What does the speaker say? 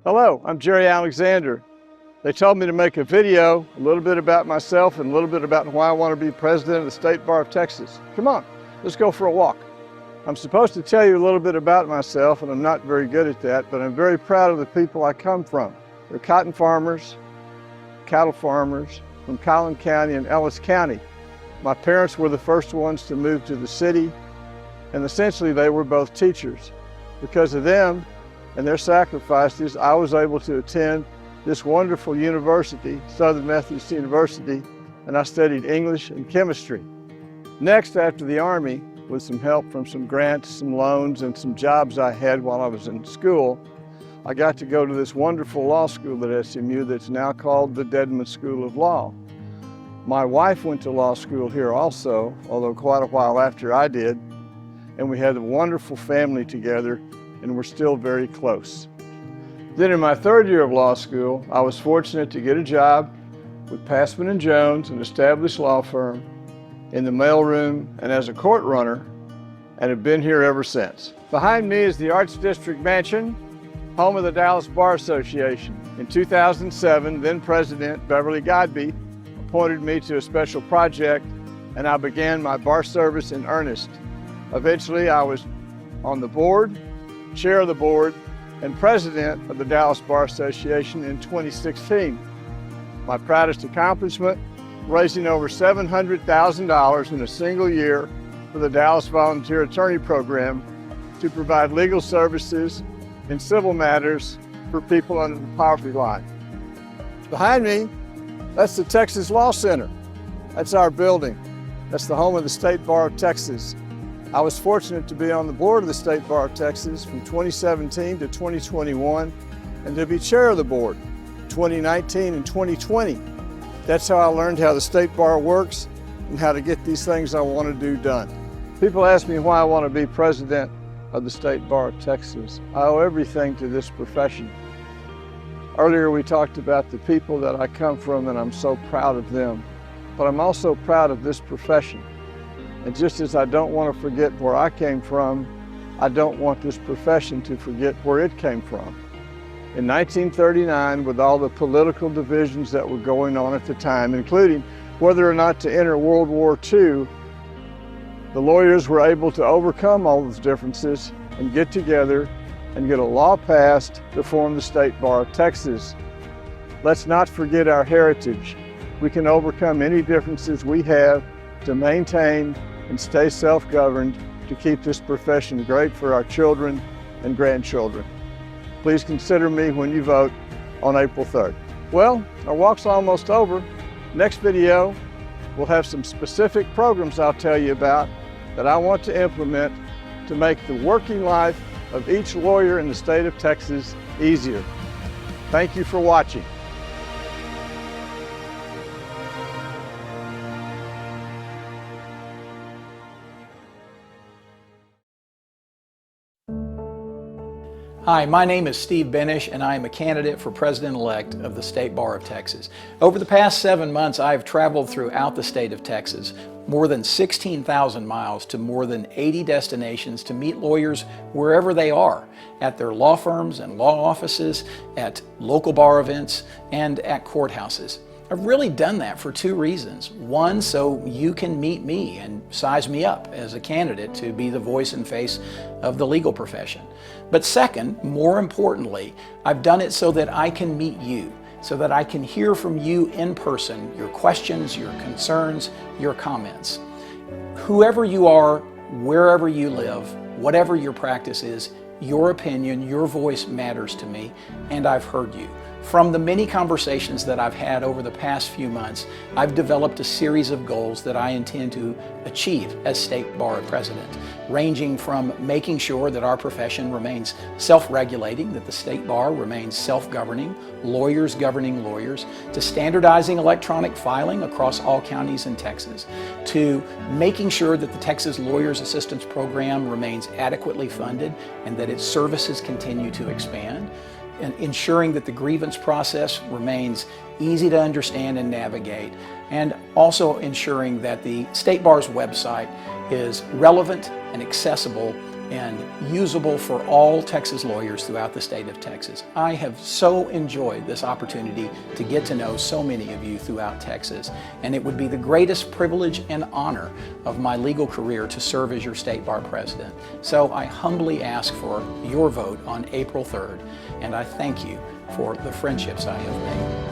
Hello, I'm Jerry Alexander. They told me to make a video, a little bit about myself and a little bit about why I want to be president of the State Bar of Texas. Come on, let's go for a walk. I'm supposed to tell you a little bit about myself, and I'm not very good at that, but I'm very proud of the people I come from. They're cotton farmers, cattle farmers from Collin County and Ellis County. My parents were the first ones to move to the city, and essentially they were both teachers. Because of them and their sacrifices, I was able to attend this wonderful university, Southern Methodist University, and I studied English and chemistry. Next, after the Army, with some help from some grants, some loans, and some jobs I had while I was in school, I got to go to this wonderful law school at SMU that's now called the Dedman School of Law. My wife went to law school here also, although quite a while after I did, and we had a wonderful family together, and we're still very close. Then in my third year of law school, I was fortunate to get a job with Passman & Jones, an established law firm, in the mailroom and as a court runner, and have been here ever since. Behind me is the Arts District Mansion, home of the Dallas Bar Association. In 2007, then President Beverly Godbey appointed me to a special project, and I began my bar service in earnest. Eventually, I was on the board, chair of the board, and president of the Dallas Bar Association in 2016. My proudest accomplishment, raising over $700,000 in a single year for the Dallas Volunteer Attorney Program to provide legal services in civil matters for people under the poverty line. Behind me, that's the Texas Law Center. That's our building. That's the home of the State Bar of Texas. I was fortunate to be on the board of the State Bar of Texas from 2017 to 2021 and to be chair of the board 2019 and 2020. That's how I learned how the State Bar works and how to get these things I want to do done. People ask me why I want to be president of the State Bar of Texas. I owe everything to this profession. Earlier we talked about the people that I come from, and I'm so proud of them. But I'm also proud of this profession. And just as I don't want to forget where I came from, I don't want this profession to forget where it came from. In 1939, with all the political divisions that were going on at the time, including whether or not to enter World War II, the lawyers were able to overcome all those differences and get together and get a law passed to form the State Bar of Texas. Let's not forget our heritage. We can overcome any differences we have to maintain and stay self-governed to keep this profession great for our children and grandchildren. Please consider me when you vote on April 3rd. Well, our walk's almost over. Next video, we'll have some specific programs I'll tell you about that I want to implement to make the working life of each lawyer in the state of Texas easier. Thank you for watching. Hi, my name is Steve Benesh, and I am a candidate for President-elect of the State Bar of Texas. Over the past 7 months, I have traveled throughout the state of Texas, more than 16,000 miles to more than 80 destinations to meet lawyers wherever they are, at their law firms and law offices, at local bar events, and at courthouses. I've really done that for two reasons. One, so you can meet me and size me up as a candidate to be the voice and face of the legal profession. But second, more importantly, I've done it so that I can meet you, so that I can hear from you in person, your questions, your concerns, your comments. Whoever you are, wherever you live, whatever your practice is, your opinion, your voice matters to me, and I've heard you. From the many conversations that I've had over the past few months, I've developed a series of goals that I intend to achieve as State Bar President, ranging from making sure that our profession remains self-regulating, that the State Bar remains self-governing, lawyers governing lawyers, to standardizing electronic filing across all counties in Texas, to making sure that the Texas Lawyers Assistance Program remains adequately funded and that its services continue to expand, and ensuring that the grievance process remains easy to understand and navigate, and also ensuring that the State Bar's website is relevant and accessible and usable for all Texas lawyers throughout the state of Texas. I have so enjoyed this opportunity to get to know so many of you throughout Texas, and it would be the greatest privilege and honor of my legal career to serve as your State Bar President. So I humbly ask for your vote on April 3rd, and I thank you for the friendships I have made.